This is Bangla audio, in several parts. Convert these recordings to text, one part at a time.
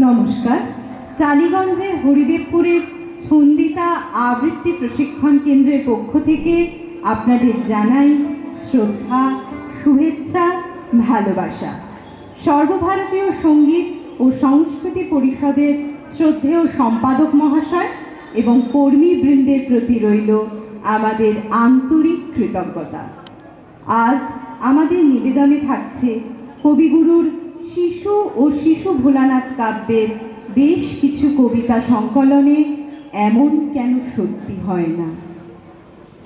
নমস্কার। টালিগঞ্জে হরিদেবপুরের ছন্দিতা আবৃত্তি প্রশিক্ষণ কেন্দ্রের পক্ষ থেকে আপনাদের জানাই শ্রদ্ধা, শুভেচ্ছা, ভালোবাসা। সর্বভারতীয় সঙ্গীত ও সংস্কৃতি পরিষদের শ্রদ্ধেয় সম্পাদক মহাশয় এবং কর্মীবৃন্দের প্রতি রইল আমাদের আন্তরিক কৃতজ্ঞতা। আজ আমাদের নিবেদনে থাকছে কবিগুরুর শিশু ও শিশু ভোলানাথ কাব্যের বেশ কিছু কবিতা সংকলনে এমন কেন সত্যি হয় না।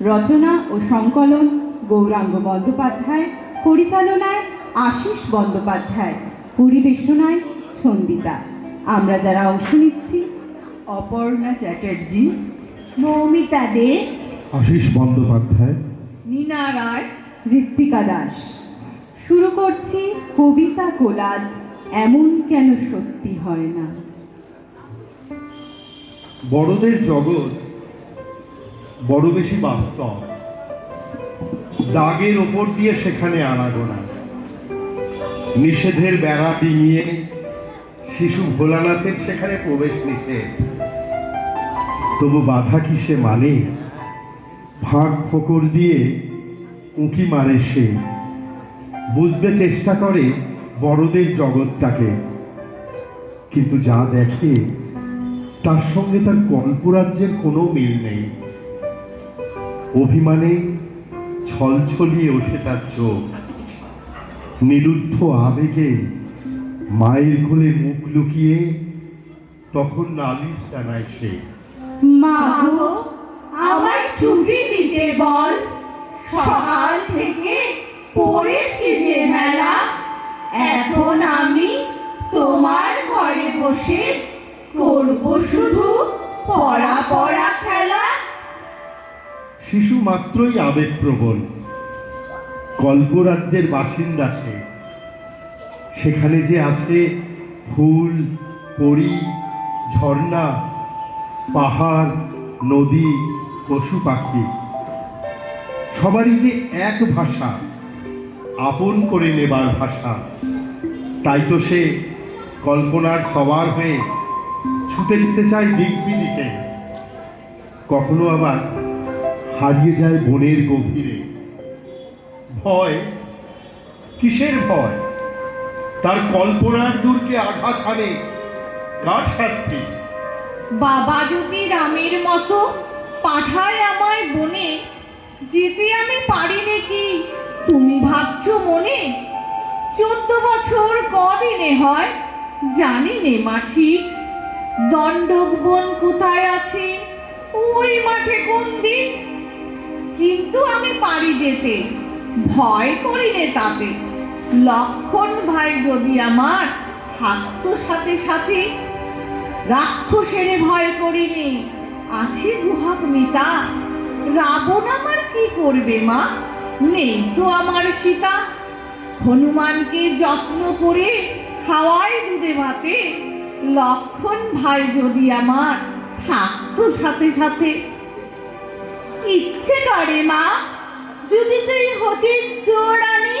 রচনা ও সংকলন গৌরাঙ্গ বন্দ্যোপাধ্যায়, পরিচালনায় আশিস বন্দ্যোপাধ্যায়, পরিবেশনায় ছন্দিতা। আমরা যারা অংশ নিচ্ছি অপর্ণা চ্যাটার্জি, মৌমিতা দে, আশিস বন্দ্যোপাধ্যায়, নীনা রায়, ঋত্বিকা দাস। শুরু করছি কবিতা কোলাজ এমন কেন সত্যি হয় না। বড়দের জগৎ বড় বেশি বাস্তব, দাগের ওপর দিয়ে সেখানে আনাগোনা, নিষেধের বেড়া ডিঙিয়ে শিশু ভোলানাথের সেখানে প্রবেশ নিষেধ। তবু বাধা কি সে মানে? ফাঁক ফোকর দিয়ে উঁকি মারে সে, বুঝতে চেষ্টা করে বড়দের জগৎটাকে, কিন্তু যা দেখে তার সঙ্গে তার কল্পরাজ্যের কোনো মিল নেই। অভিমানে ছলছলিয়ে ওঠে তার চোখ, নিরুদ্ধ আবেগে মায়ের কোলে মুখ লুকিয়ে তখন নালিশ জানায় সে, মা গো, আমায় ছুটি দিতে বল, সকাল থেকে পড়েছি যে মেলা, এখন আমি তোমার ঘরে বসে করব শুধু পড়া পড়া খেলা। শিশু মাত্রই আবেগপ্রবণ, কল্পরাজ্যের বাসিন্দা সে। সেখানে যে আছে ফুল, পরী, ঝর্ণা, পাহাড়, নদী, পশু পাখি, সবারই যে এক ভাষা, আপন করে নেবার ভাষা। তাই তো সে কল্পনার সবার হয়ে ছুটে যেতে চায় দিক বিদিকে, কখনো আবার হারিয়ে যায় বনের গভীরে। ভয় কিসের ভয়? তার কল্পনার দূরকে আঘাত হানে কার সাথে? বাবা যদি রামের মতো পাঠায় আমায় বনে, যেতে আমি পারি নাকি তুমি ভাবছো মনে? 14 বছর কদিনে হয় জানি নে মা ঠিক, দণ্ডক বন কোথায় আছে ওই মাঠে কোন দিন, কিন্তু আমি পারি যেতে, ভয় করি নে তাতে। লক্ষণ ভাই যদি আমার থাকতো সাথে সাথে, রাক্ষসের ভয় করিনি, আছে গুহাক মিতা। রাবণ আমার কি করবে মা, নেই তো আমার সীতা। হনুমানকে যত্ন করে খাওয়াই দুধে ভাতে, লক্ষণ ভাই যদি আমার থাকতো সাথে সাথে। ইচ্ছে করে মা যদি তুই হতিস রানী,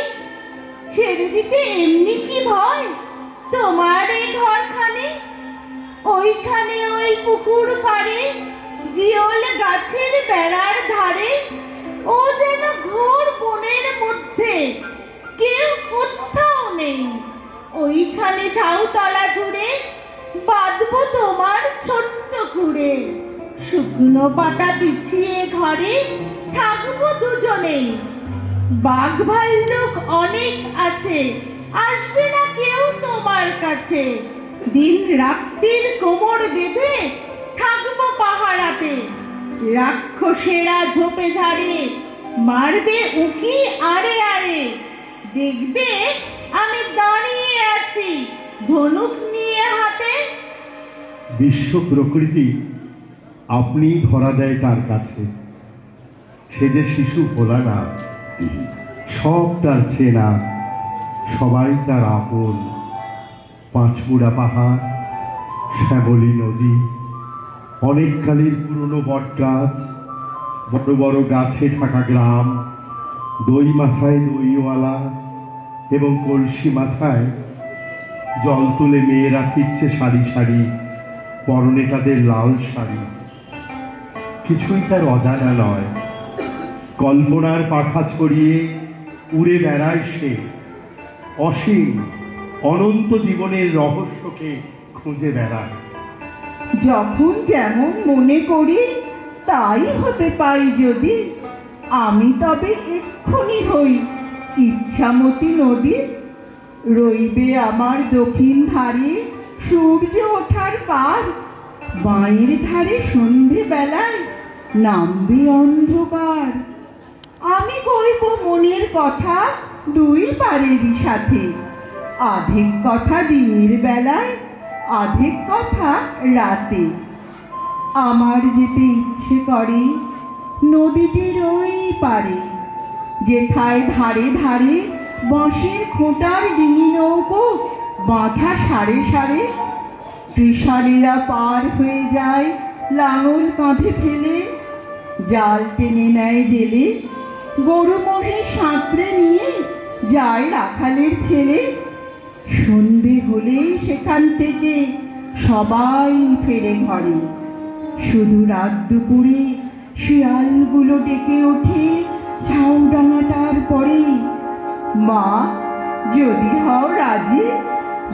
ছেড়ে দিতে এমনি কি ভয় তোমার এই ঘরখানে। ওইখানে ওই পুকুর পাড়ে, জিওল গাছের বেড়ার ধারে, ও যেন ঘোর বনের মধ্যে, কেউ কোথাও নেই। ওইখানে ঝাউতলা জুড়ে বাঁধবো তোমার ছোট্ট কুড়ে, শুকনো পাতা বিছিয়ে ঘরে থাকবো দুজনেই। বাঘ ভাল্লুক অনেক আছে, আসবে না কেউ তোমার কাছে। দিন রাত্রির কোমর বেঁধে থাকবো পাহারাতে, রাক্ষসেরা ঝোপে ঝাড়ে মারবে উকি আড়ে আড়ে। দেখবে আমি দাঁড়িয়ে আছি ধনুক নিয়ে হাতে। বিশ্ব প্রকৃতি আপনি ধরা দেয় তার কাছে, সে যে শিশু ভোলানাথ, সব তার চেনা, সবাই তার আপন। পাঁচমুড়া পাহাড়, শ্যামলী নদী, অনেক কালের পুরনো বট গাছ, বড় বড় গাছে ঢাকা গ্রাম, দই মাথায় দইওয়ালা এবং কলসি মাথায় জল তুলে মেয়েরা ফিরছে সারি সারি, পরনে তাদের লাল শাড়ি। কিছুই তার অজানা নয়, কল্পনার পাখা ছড়িয়ে উড়ে বেড়ায় সে, অসীম অনন্ত জীবনের রহস্যকে খুঁজে বেড়ায়। যখন যেমন মনে করি তাই হতে পাই যদি, আমি তবে এক্ষুনি হই ইচ্ছামতি নদী। রইবে আমার দক্ষিণ ধারে সূর্য ওঠার পার, বাঁয়ের ধারে সন্ধে বেলায় নামবে অন্ধকার। আমি কইব মনের কথা দুই পারেরই সাথে, আধেক কথা দিনের বেলায়, আধেক কথা রাতে। আমার যেতে ইচ্ছে করে নদীটির ওই পারে, যেথায় ধারে ধারে বাঁশের খোঁটার ডিঙি নৌকো বাঁধা সারে সারে। কৃষাণীরা পার হয়ে যায় লাঙল কাঁধে ফেলে, জাল টেনে নেয় জেলে, গরু মহিষ সাঁতরে নিয়ে যায় রাখালের ছেলে। সন্ধে হলেই সেখান থেকে সবাই ফেরে ঘরে, শুধু রাত দুপুরে শিয়ালগুলো ডেকে ওঠে ঝাউডাঙাটার পরে। মা, যদি হও রাজি,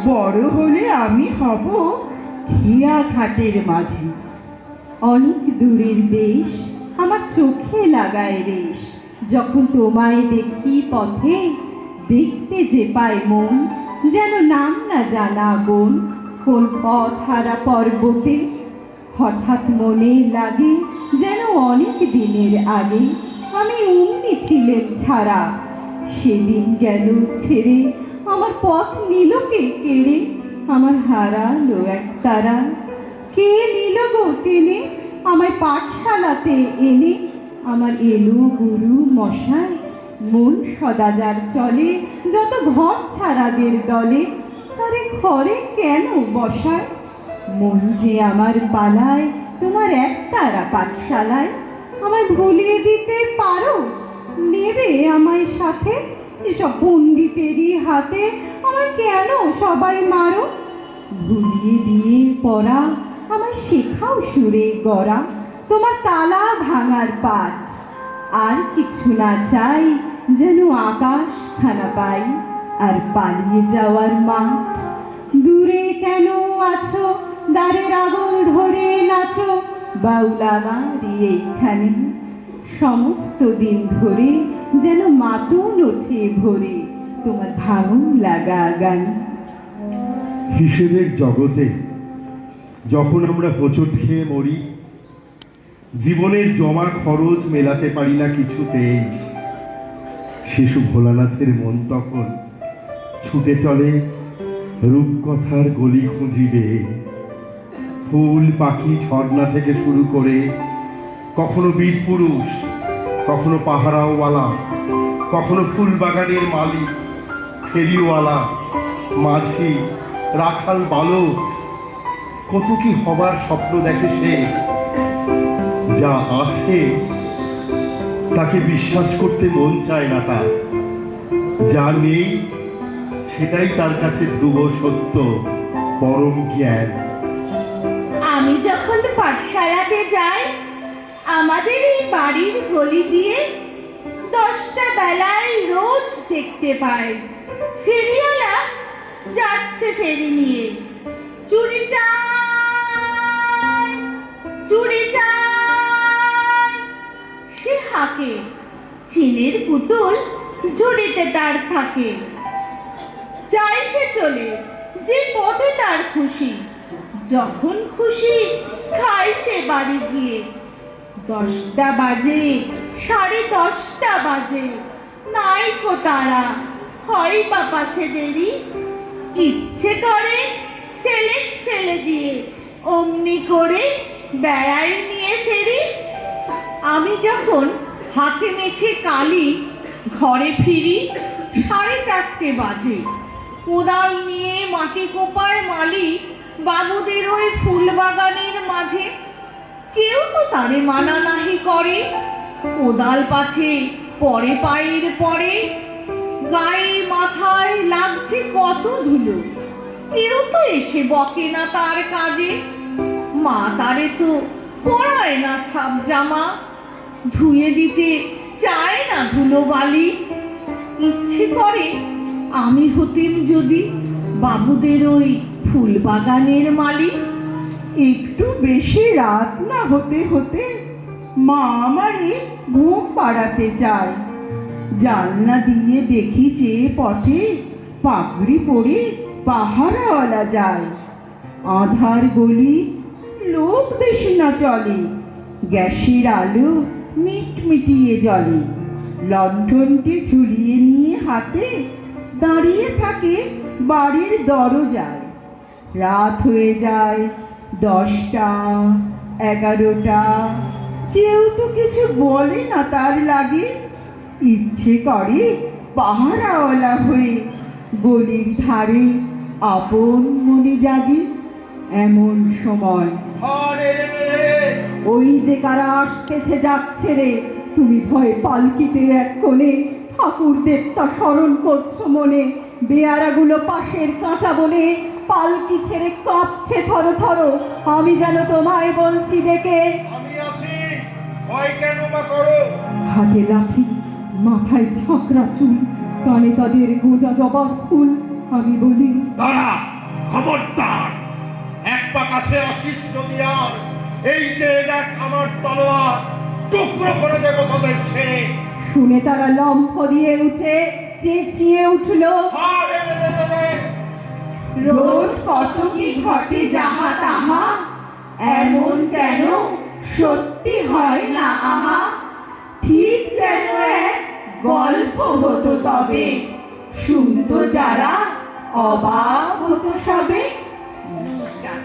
বড় হলে আমি হব হিয়া ঘাটের মাঝি। অনেক দূরের দেশ আমার চোখে লাগায় রেশ, যখন তোমায় দেখি পথে, দেখতে যে পায় মন যেন নাম না জানা বোন। কোন পথ হারা পর্বতে হঠাৎ মনে লাগে যেন অনেক দিনের আগে আমি অমনি ছিলেন ছাড়া। সেদিন গেল ছেড়ে, আমার পথ নিল কে কেড়ে, আমার হারালো এক তারা। কে নিল গো টেনে আমায় পাঠশালাতে এনে, আমার এলো গুরু মশাই মন সদা যার চলে, যত ঘর ছাড়াদের দলে তারে ঘরে কেন বসায়। মন যে আমার পালায় তোমার একতারা পাঠশালায়, আমায় ভুলিয়ে দিতে পারো, নেবে আমায় সাথে। এসব পণ্ডিতেরই হাতে আমায় কেন সবাই মারো, ভুলিয়ে দিয়ে পড়া আমায় শেখাও সুরে গড়া, তোমার তালা ভাঙার পাঠ। আর কিছু না চাই, যেন আকাশ খানা পাই আর পালিয়ে যাওয়ার মাঠ। দূরে কেন আছো দ্বারের আগুন ধরে নাচো, বাউলামারি এইখানে সমস্ত দিন ধরে যেন মাতন ওঠে ভোরে তোমার ভাঙন লাগা গান। হিসেবের জগতে যখন আমরা হোঁচট খেয়ে মরি, জীবনের জমা খরচ মেলাতে পারি না কিছুতেই, শিশু ভোলানাথের মন তখন ছুটে চলে রূপকথার গলি খুঁজিবে। ফুল পাখি ঝর্ণা থেকে শুরু করে কখনো বীর পুরুষ, কখনো পাহারাওয়ালা, কখনো ফুল বাগানের মালিক, ফেরিওয়ালা, মাঝি, রাখাল বালক, কত কি হবার স্বপ্ন দেখে সে। যা আছে তাকে বিশ্বাস করতে মন চায় না তার, যা নেই সেটাই তার কাছে ধ্রুব সত্য, পরম জ্ঞান। আমি যখন পাঠশালাতে যাই, আমাদের এই বাড়ির গলি দিয়ে 10টা বেলায় রোজ দেখতে পাই ফেরিওয়ালা যাচ্ছে ফেরি নিয়ে। চুরি চাই, চুরি চাই, সে হাঁকে, চিনের পুতুল ঝুড়িতে তার থাকে। চাই সে চলে যে পথে তার খুশি, যখন খুশি খায় সে বাড়ি গিয়ে। 10টা বাজে, 10:30 বাজে, নাই কো তারা, হয় বা পাছে দেরি। ইচ্ছে করে সেলেট ফেলে দিয়ে অমনি করে বেড়াই নিয়ে ফেরি। আমি যখন হাতে মেখে কালি ঘরে ফিরি, 4:30 বাজে। কোদাল নিয়ে মাটি কোপায় মালি বাবুদের ওই ফুল বাগানের মাঝে। কেউ তো তারে মানা নাহি করে, কোদাল পাছে পরে পায়ের পরে, গায়ে মাথায় লাগছে কত ধুলো। কেউ তো এসে বকে না তার কাজে। মা তারে তো পরায় না সাব জামা, ধুয়ে দিতে চায় না ধুলো বালি। ইচ্ছে করে আমি হতেম যদি বাবুদের ওই ফুল বাগানের মালিক। একটু বেশি রাত না হতে হতে মা আমারে ঘুম পাড়াতে চায়। জানলা দিয়ে দেখি যে পথে পাগড়ি পরে পাহারাওয়ালা যায়। আধার গলি, লোক বেশি না চলে, গ্যাসের আলো মিটমিটিয়ে জ্বলে। লণ্ঠনটি ঝুলিয়ে নিয়ে হাতে দাঁড়িয়ে থাকে বাড়ির দরজায়। রাত হয়ে যায় 10টা, 11টা, কেউ তো কিছু বলে না তার লাগে। ইচ্ছে করে পাহারাওয়ালা হয়ে গলির ধারে আপন মনে জাগি। এমন সময় ওই যে কারা আসতেছে যাচ্ছে রে, তুমি ভয়ে পালকিতে এক কোণে ঠাকুর দেবতা স্মরণ করছো মনে। বেয়ারাগুলো পাশের কাঁটা বনে পালকি ছেড়ে কাঁপছে থর থর। আমি যেন তোমায় বলছি ডেকে, আমি আছি, ভয় কেন বা করো? হাতে লাঠি, মাথায় ঝাঁকড়া চুল, কানে তাদের গোঁজা জবার ফুল। আমি বলি, দাঁড়া, খবরদার! এক পা কাছে আসিস যদি আর, এই চেয়ে দেখ আমার তলোয়ার, টুকরো করে দেবো তোদের ছেড়ে। শুনে তারা লম্ফ দিয়ে উঠে চেঁচিয়ে উঠলো, রোজ কত কি ঘটে যাহা তাহা, এমন কেন সত্যি হয় না আহা। ঠিক যেন এক গল্প হতো তবে, শুনতো যারা অবাক হতো সবে। নমস্কার।